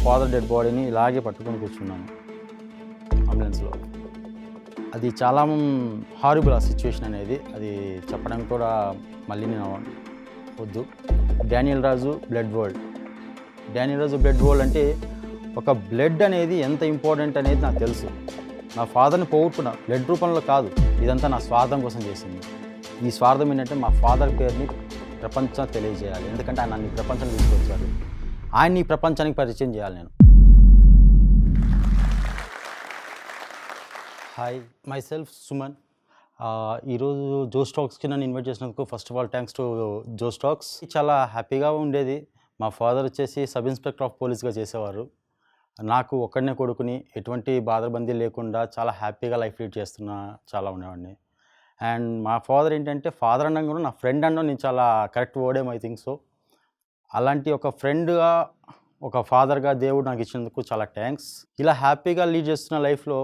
Father dead బాడీని ఇలాగే పట్టుకొని కూర్చున్నాను అంబులెన్స్లో. అది చాలా హారిబుల్ ఆ సిచ్యువేషన్ అనేది. అది చెప్పడానికి కూడా మళ్ళీ నేను వద్దు. డానియల్ రాజు బ్లడ్ వరల్డ్. డానియల్ రాజు బ్లడ్ వరల్డ్ అంటే ఒక బ్లడ్ అనేది ఎంత ఇంపార్టెంట్ అనేది నాకు తెలుసు. నా ఫాదర్ని పోగొట్టుకున్న బ్లడ్ రూపంలో కాదు, ఇదంతా నా స్వార్థం కోసం చేసింది. ఈ స్వార్థం ఏంటంటే మా ఫాదర్ పేరుని ప్రపంచం తెలియజేయాలి. ఎందుకంటే ఆయన నన్ను ప్రపంచానికి తీసుకొచ్చారు. ఆయన్ని ఈ ప్రపంచానికి పరిచయం చేయాలి నేను. Hi, myself Suman. ఈరోజు జోస్ టాక్స్కి నన్ను ఇన్వైట్ చేసినందుకు first of all thanks to Josh Talks. చాలా హ్యాపీగా ఉండేది. మా ఫాదర్ వచ్చేసి సబ్ ఇన్స్పెక్టర్ ఆఫ్ పోలీస్గా చేసేవారు. నాకు ఒక్కడనే కొడుకుని ఎటువంటి బాధబందీ లేకుండా చాలా హ్యాపీగా లైఫ్ లీడ్ చేస్తున్నా చాలా ఉండేవాడిని. అండ్ మా ఫాదర్ ఏంటంటే ఫాదర్ అన్నా కూడా నా ఫ్రెండ్ అన్నా నేను చాలా కరెక్ట్ వర్డేమో ఐ థింక్ సో. అలాంటి ఒక ఫ్రెండ్గా ఒక ఫాదర్గా దేవుడు నాకు ఇచ్చినందుకు చాలా థ్యాంక్స్. ఇలా హ్యాపీగా లీడ్ చేస్తున్న లైఫ్లో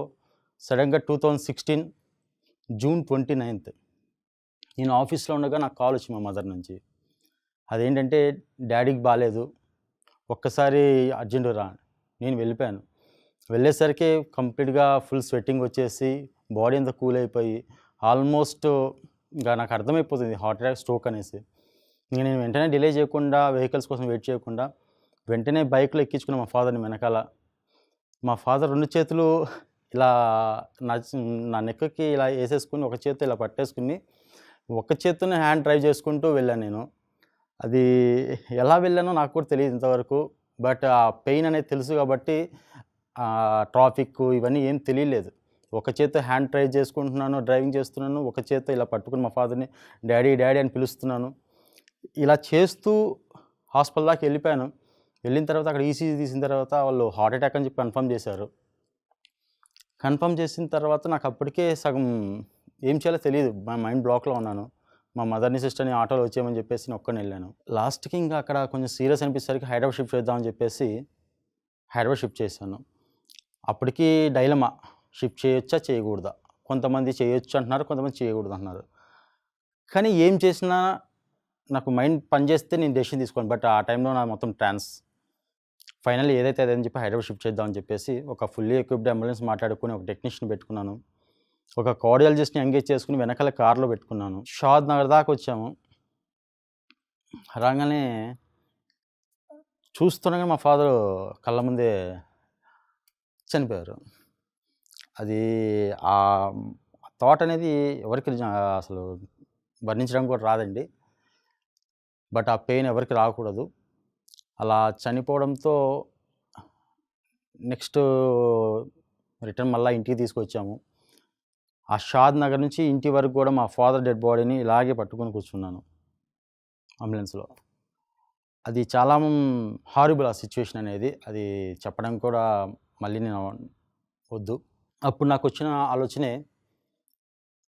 సడన్గా 2016 జూన్ 29 నేను ఆఫీస్లో ఉండగా నాకు కాల్ వచ్చింది మా మదర్ నుంచి. అదేంటంటే డాడీకి బాగాలేదు, ఒక్కసారి అర్జెంట్ రా. నేను వెళ్ళిపోయాను. వెళ్ళేసరికి కంప్లీట్గా ఫుల్ స్వెట్టింగ్ వచ్చేసి బాడీ అంతా కూల్ అయిపోయి ఆల్మోస్ట్ ఇంకా నాకు అర్థమైపోతుంది హార్ట్ అటాక్, స్ట్రోక్ అనేసి. ఇంక నేను వెంటనే డిలే చేయకుండా, వెహికల్స్ కోసం వెయిట్ చేయకుండా వెంటనే బైక్లో ఎక్కించుకున్న మా ఫాదర్ని వెనకాల. మా ఫాదర్ రెండు చేతులు ఇలా నా నెక్కకి ఇలా వేసేసుకుని ఒక చేతితో ఇలా పట్టేసుకుని ఒక చేతితోనే హ్యాండ్ డ్రైవ్ చేసుకుంటూ వెళ్ళాను నేను. అది ఎలా వెళ్ళానో నాకు కూడా తెలియదు ఇంతవరకు. బట్ ఆ పెయిన్ అనేది తెలుసు కాబట్టి ట్రాఫిక్ ఇవన్నీ ఏం తెలియలేదు. ఒక చేతితో హ్యాండ్ డ్రైవ్ చేసుకుంటున్నాను, డ్రైవింగ్ చేస్తున్నాను, ఒక చేతితో ఇలా పట్టుకుని మా ఫాదర్ని డాడీ డాడీ అని పిలుస్తున్నాను. ఇలా చేస్తూ హాస్పిటల్ దాకా వెళ్ళిపోయాను. వెళ్ళిన తర్వాత అక్కడ ఈసీజీ తీసిన తర్వాత వాళ్ళు హార్ట్ అటాక్ అని చెప్పి కన్ఫర్మ్ చేశారు. కన్ఫర్మ్ చేసిన తర్వాత నాకు అప్పటికే సగం ఏం చేయాలో తెలియదు. మా మైండ్ బ్లాక్లో ఉన్నాను. మా మదర్ని సిస్టర్ని ఆటోలో వచ్చేయమని చెప్పేసి నేను ఒక్కని వెళ్ళాను. లాస్ట్కి ఇంకా అక్కడ కొంచెం సీరియస్ అనిపించేసరికి హైదరాబాద్ షిఫ్ట్ చేద్దామని చెప్పేసి హైదరాబాద్ షిఫ్ట్ చేశాను. అప్పటికి డైలమా, షిఫ్ట్ చేయొచ్చా చేయకూడదా. కొంతమంది చేయొచ్చు అంటున్నారు, కొంతమంది చేయకూడదు అంటున్నారు. కానీ ఏం చేసినా నాకు మైండ్ పనిచేస్తే నేను డెసిషన్ తీసుకోను. బట్ ఆ టైంలో నా మొత్తం ఫైనల్లీ ఏదైతే అదని చెప్పి హైదరాబాద్ షిఫ్ట్ చేద్దామని చెప్పేసి ఒక ఫుల్లీ ఎక్విప్డ్ అంబులెన్స్ మాట్లాడుకుని ఒక టెక్నీషియన్ పెట్టుకున్నాను. ఒక కార్డియాలజిస్ట్ని ఎంగేజ్ చేసుకుని వెనకాల కార్లో పెట్టుకున్నాను. షాద్ నగర్ దాకా వచ్చాము. రాగానే చూస్తుండగా మా ఫాదర్ కళ్ళ ముందే చనిపోయారు. అది ఆ థాట్ అనేది ఎవరికి అసలు వర్ణించడం కూడా రాదండి. బట్ ఆ పెయిన్ ఎవరికి రాకూడదు. అలా చనిపోవడంతో నెక్స్ట్ రిటర్న్ మళ్ళీ ఇంటికి తీసుకొచ్చాము. ఆ షాద్ నగర్ నుంచి ఇంటి వరకు కూడా మా ఫాదర్ డెడ్ బాడీని ఇలాగే పట్టుకొని కూర్చున్నాను అంబులెన్స్లో. అది చాలా హారిబుల్ ఆ సిచ్యువేషన్ అనేది. అది చెప్పడం కూడా మళ్ళీ నేను వద్దు. అప్పుడు నాకు వచ్చిన ఆలోచనే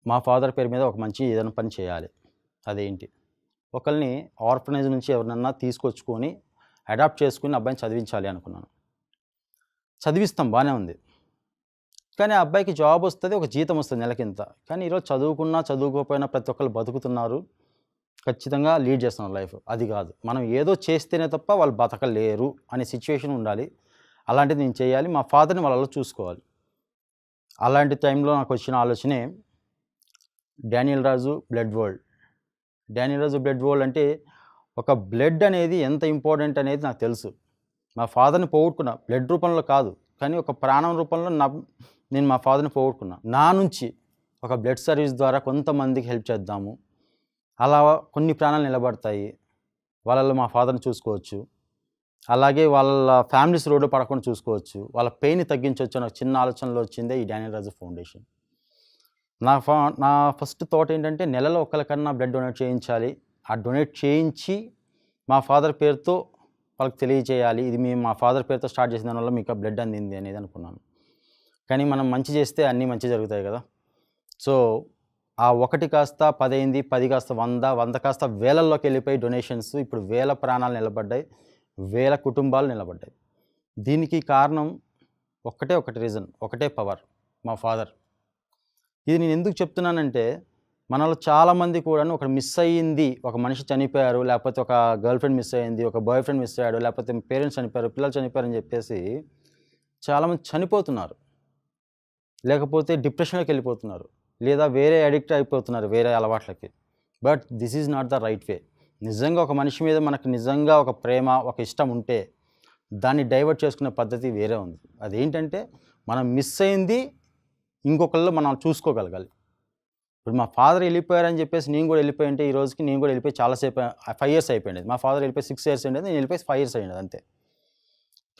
మా ఫాదర్ పేరు మీద ఒక మంచి ఏదైనా పని చేయాలి. అదేంటి, ఒకరిని ఆర్ఫనైజ్ నుంచి ఎవరినన్నా తీసుకొచ్చుకొని అడాప్ట్ చేసుకుని అబ్బాయిని చదివించాలి అనుకున్నాను. చదివిస్తాం, బాగానే ఉంది. కానీ ఆ అబ్బాయికి జాబ్ వస్తుంది, ఒక జీతం వస్తుంది నెలకింత. కానీ ఈరోజు చదువుకున్నా చదువుకోకపోయినా ప్రతి ఒక్కరు బతుకుతున్నారు, ఖచ్చితంగా లీడ్ చేస్తున్నారు లైఫ్. అది కాదు, మనం ఏదో చేస్తేనే తప్ప వాళ్ళు బతకలేరు అనే సిచ్యువేషన్ ఉండాలి. అలాంటిది నేను చేయాలి, మా ఫాదర్ని వాళ్ళలో చూసుకోవాలి. అలాంటి టైంలో నాకు వచ్చిన ఆలోచనే డానియల్ రాజు బ్లడ్ వరల్డ్. డానియల్ రాజు బ్లడ్ వరల్డ్ అంటే ఒక బ్లడ్ అనేది ఎంత ఇంపార్టెంట్ అనేది నాకు తెలుసు. మా ఫాదర్ని పోగొట్టుకున్నా బ్లడ్ రూపంలో కాదు, కానీ ఒక ప్రాణం రూపంలో నేను మా ఫాదర్ని పోగొట్టుకున్నా. నా నుంచి ఒక బ్లడ్ సర్వీస్ ద్వారా కొంతమందికి హెల్ప్ చేద్దాము, అలా కొన్ని ప్రాణాలు నిలబడతాయి, వాళ్ళలో మా ఫాదర్ని చూసుకోవచ్చు, అలాగే వాళ్ళ ఫ్యామిలీస్ రోడ్డు పడకుండా చూసుకోవచ్చు, వాళ్ళ పెయిన్ని తగ్గించవచ్చు అనే చిన్న ఆలోచనలో వచ్చిందే ఈ డానియల్ రాజు ఫౌండేషన్. నా ఫస్ట్ థాట్ ఏంటంటే నెలలో ఒకరికన్నా బ్లడ్ డొనేట్ చేయించాలి. ఆ డొనేట్ చేయించి మా ఫాదర్ పేరుతో వాళ్ళకి తెలియజేయాలి, ఇది మేము మా ఫాదర్ పేరుతో స్టార్ట్ చేసిన దానివల్ల మీకు బ్లడ్ అందింది అనేది అనుకున్నాను. కానీ మనం మంచి చేస్తే అన్నీ మంచి జరుగుతాయి కదా. సో ఆ 1 కాస్త 10 అయింది, 10 కాస్త 100, 100 కాస్త వేలల్లోకి వెళ్ళిపోయి డొనేషన్స్. ఇప్పుడు వేల ప్రాణాలు నిలబడ్డాయి, వేల కుటుంబాలు నిలబడ్డాయి. దీనికి కారణం ఒకటే రీజన్, ఒకటే పవర్, మా ఫాదర్. ఇది నేను ఎందుకు చెప్తున్నానంటే మనలో చాలామంది కూడాను ఒక మిస్ అయ్యింది, ఒక మనిషి చనిపోయారు, లేకపోతే ఒక గర్ల్ ఫ్రెండ్ మిస్ అయింది, ఒక బాయ్ ఫ్రెండ్ మిస్ అయ్యాడు, లేకపోతే పేరెంట్స్ చనిపోయారు, పిల్లలు చనిపోయారని చెప్పేసి చాలామంది చనిపోతున్నారు. లేకపోతే డిప్రెషన్‌లోకి వెళ్ళిపోతున్నారు. లేదా వేరే అడిక్ట్ అయిపోతున్నారు వేరే అలవాట్లకి. But this is not the right way. నిజంగా ఒక మనిషి మీద మనకు నిజంగా ఒక ప్రేమ, ఒక ఇష్టం ఉంటే దాన్ని డైవర్ట్ చేసుకునే పద్ధతి వేరే ఉంది. అదేంటంటే మనం మిస్ అయింది ఇంకొకళ్ళు మనం చూసుకోగలగాలి. ఇప్పుడు మా ఫాదర్ వెళ్ళిపోయారని చెప్పేసి నేను కూడా వెళ్ళిపోయింటే ఈ రోజుకి నేను కూడా వెళ్ళిపోయి చాలాసేపు 5 ఇయర్స్ అయిపోయింది. మా ఫాదర్ వెళ్ళిపోయి 6 ఇయర్స్ అయింది. నేను వెళ్ళిపోయి 5 ఇయర్స్ అయింది అంతే.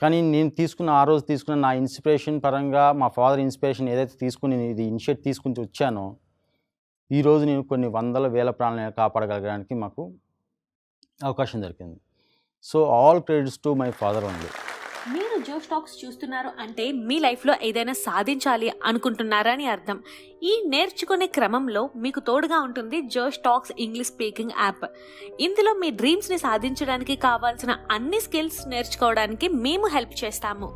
కానీ నేను ఆ రోజు తీసుకున్న నా ఇన్స్పిరేషన్ పరంగా మా ఫాదర్ ఇన్స్పిరేషన్ ఏదైతే తీసుకుని నేను ఇది ఇనిషియేట్ తీసుకుని వచ్చానో ఈరోజు నేను కొన్ని వందల వేల ప్రాణాలను కాపాడగలగడానికి మాకు అవకాశం దొరికింది. So all credits to my father only. మీరు జోష్ టాక్స్ చూస్తున్నారు అంటే మీ లైఫ్లో ఏదైనా సాధించాలి అనుకుంటున్నారని అర్థం. ఈ నేర్చుకునే క్రమంలో మీకు తోడుగా ఉంటుంది జోష్ టాక్స్ ఇంగ్లీష్ స్పీకింగ్ యాప్. ఇందులో మీ డ్రీమ్స్ని సాధించడానికి కావాల్సిన అన్ని స్కిల్స్ నేర్చుకోవడానికి మేము హెల్ప్ చేస్తాము.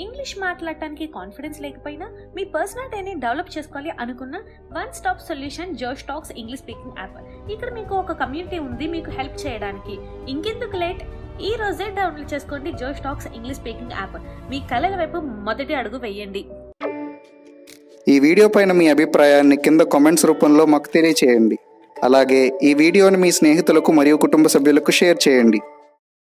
ఇంగ్లీష్ మాట్లాడటానికి కాన్ఫిడెన్స్ లేకపోయినా మీ పర్సనాలిటీని డెవలప్ చేసుకోవాలి అనుకున్న వన్ స్టాప్ సొల్యూషన్ జోష్ టాక్స్ ఇంగ్లీష్ స్పీకింగ్ యాప్. ఇక్కడ మీకు ఒక కమ్యూనిటీ ఉంది మీకు హెల్ప్ చేయడానికి. ఇంకెందుకు లేట్, ఈ రోజే డౌన్లోడ్ చేసుకోండి జోష్ టాక్స్ ఇంగ్లీష్ స్పీకింగ్ యాప్. మీ కళల వైపు మొదటి అడుగు వేయండి. ఈ వీడియో పైన మీ అభిప్రాయాన్ని కింద కామెంట్స్ రూపంలో మాకు తెలియచేయండి. అలాగే ఈ వీడియోని మీ స్నేహితులకు మరియు కుటుంబ సభ్యులకు షేర్ చేయండి.